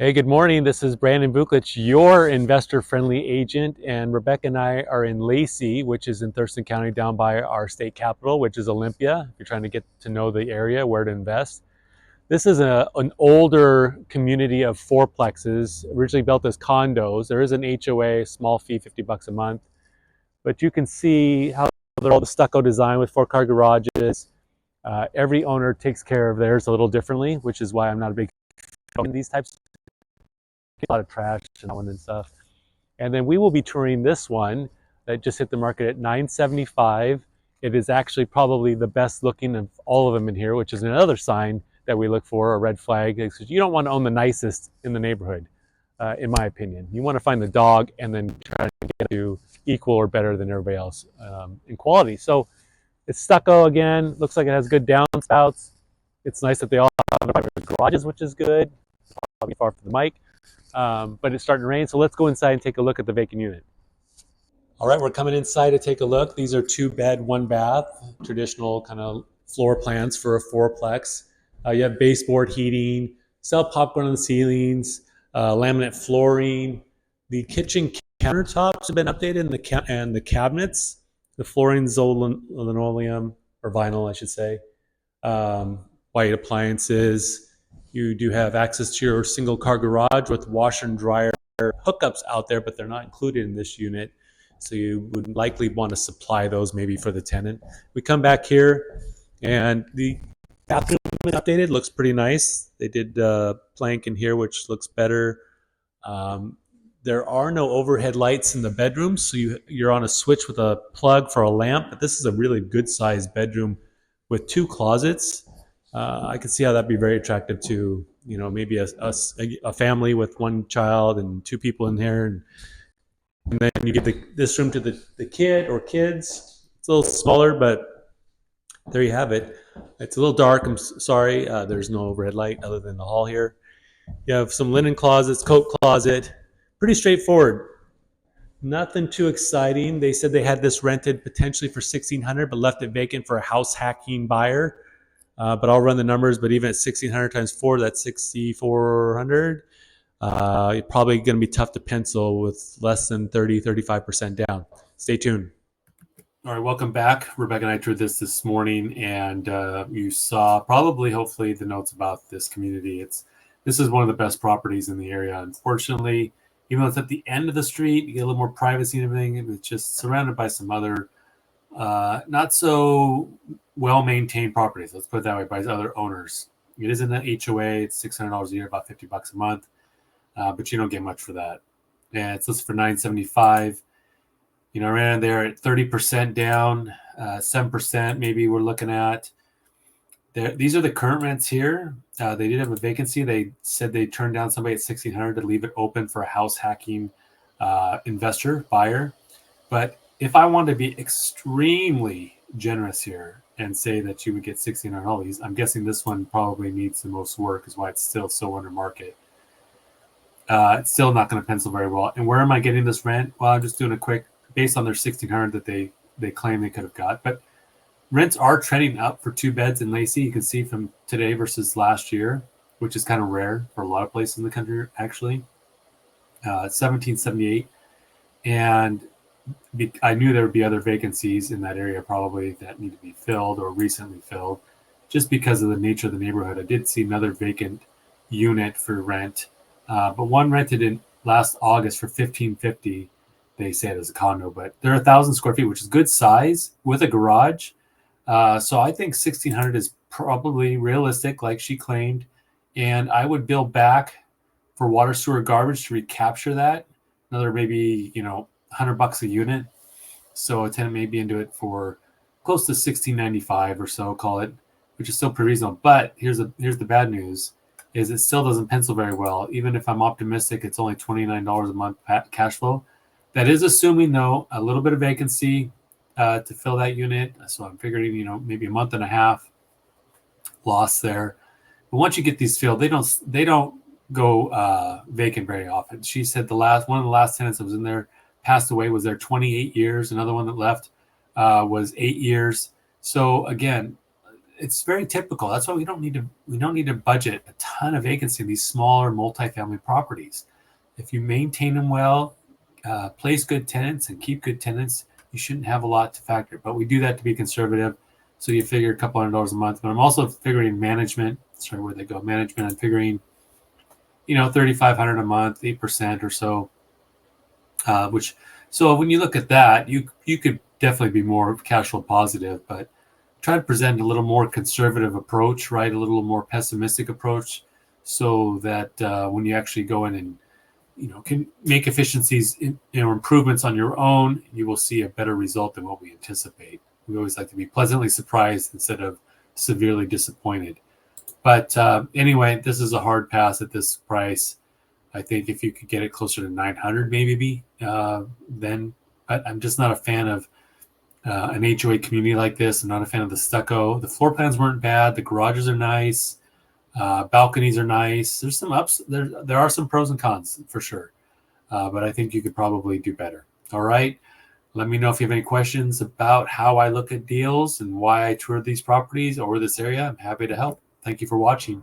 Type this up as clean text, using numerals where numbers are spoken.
Hey, good morning. This is Brandon Vuklich, your investor-friendly agent, and Rebecca and I are in Lacey, which is in Thurston County, down by our state capital, which is Olympia. If you're trying to get to know the area, where to invest. This is an older community of fourplexes, originally built as condos. There is an HOA, small fee, $50 a month, but you can see how they're all the stucco design with four-car garages. Every owner takes care of theirs a little differently, which is why I'm not a big fan of these types. A lot of trash and that one and stuff. And then we will be touring this one that just hit the market at $975. It is actually probably the best looking of all of them in here, which is another sign that we look for, a red flag. Because you don't want to own the nicest in the neighborhood, in my opinion. You want to find the dog and then try to get to equal or better than everybody else in quality. So it's stucco again. Looks like it has good downspouts. It's nice that they all have private garages, which is good. Probably far from the mic. But it's starting to rain, so let's go inside and take a look at the vacant unit. All right, we're coming inside to take a look. These are 2-bed, 1-bath, traditional kind of floor plans for a fourplex. You have baseboard heating, sell popcorn on the ceilings, laminate flooring. The kitchen countertops have been updated, and the cabinets. The flooring's linoleum, or vinyl, I should say. White appliances. You do have access to your single car garage with washer and dryer hookups out there, but they're not included in this unit. So you would likely want to supply those maybe for the tenant. We come back here and the bathroom is updated, looks pretty nice. They did plank in here, which looks better. There are no overhead lights in the bedrooms, so you're on a switch with a plug for a lamp, but this is a really good sized bedroom with 2 closets. I could see how that'd be very attractive to, maybe a family with 1 child and 2 people in here. And then you give this room to the kid or kids. It's a little smaller, but there you have it. It's a little dark. I'm sorry. There's no overhead light other than the hall here. You have some linen closets, coat closet. Pretty straightforward. Nothing too exciting. They said they had this rented potentially for $1,600, but left it vacant for a house hacking buyer. But I'll run the numbers. But even at 1,600 times 4, that's 6,400. Probably going to be tough to pencil with less than 35% down. Stay tuned. All right, welcome back. Rebecca and I drew this morning, and you saw probably, hopefully, the notes about this community. This is one of the best properties in the area. Unfortunately, even though it's at the end of the street, you get a little more privacy and everything. It's just surrounded by some other not so well-maintained properties. Let's put it that way, by other owners. It is in the HOA. It's $600 a year, about $50 a month, but you don't get much for that. And it's listed for $975. Around there at 30% down, 7% maybe we're looking at. These are the current rents here. They did have a vacancy. They said they turned down somebody at $1,600 to leave it open for a house hacking investor, buyer. But if I wanted to be extremely generous here and say that you would get $1,600, I'm guessing this one probably needs the most work, is why it's still so under market. It's still not going to pencil very well. And where am I getting this rent? Well, I'm just doing a quick, based on their $1,600 that they claim they could have got. But rents are trending up for 2 beds in Lacey. You can see from today versus last year, which is kind of rare for a lot of places in the country, actually. $1,778. And I knew there would be other vacancies in that area probably that need to be filled or recently filled, just because of the nature of the neighborhood. I did see another vacant unit for rent, but one rented in last August for $1,550. They say it as a condo, but they're 1,000 square feet, which is good size with a garage. So I think 1,600 is probably realistic, like she claimed. And I would bill back for water, sewer, garbage to recapture that. Another maybe, $100 a unit. So a tenant may be into it for close to $1,695 or so, call it, which is still pretty reasonable. But here's the bad news, is it still doesn't pencil very well. Even if I'm optimistic, it's only $29 a month cash flow. That is assuming, though, a little bit of vacancy to fill that unit. So I'm figuring, maybe a month and a half loss there. But once you get these filled, they don't go vacant very often. She said one of the last tenants that was in there passed away, was there 28 years. Another one that left was 8 years. So again, it's very typical. That's why we don't need to budget a ton of vacancy in these smaller multifamily properties. If you maintain them well, place good tenants and keep good tenants, you shouldn't have a lot to factor. But we do that to be conservative. So you figure a couple $100 a month. But I'm also figuring management. Sorry, where they go management. I'm figuring, 3,500 a month, 8% or so. Which so when you look at that, you could definitely be more cash flow positive, but try to present a little more conservative approach, right? A little more pessimistic approach, so that when you actually go in and can make efficiencies improvements on your own, you will see a better result than what we anticipate. We always like to be pleasantly surprised instead of severely disappointed. But anyway, this is a hard pass at this price. I think if you could get it closer to 900, maybe then. But I'm just not a fan of an HOA community like this. I'm not a fan of the stucco. The floor plans weren't bad. The garages are nice. Balconies are nice. There's some ups. There are some pros and cons for sure. But I think you could probably do better. All right. Let me know if you have any questions about how I look at deals and why I toured these properties or this area. I'm happy to help. Thank you for watching.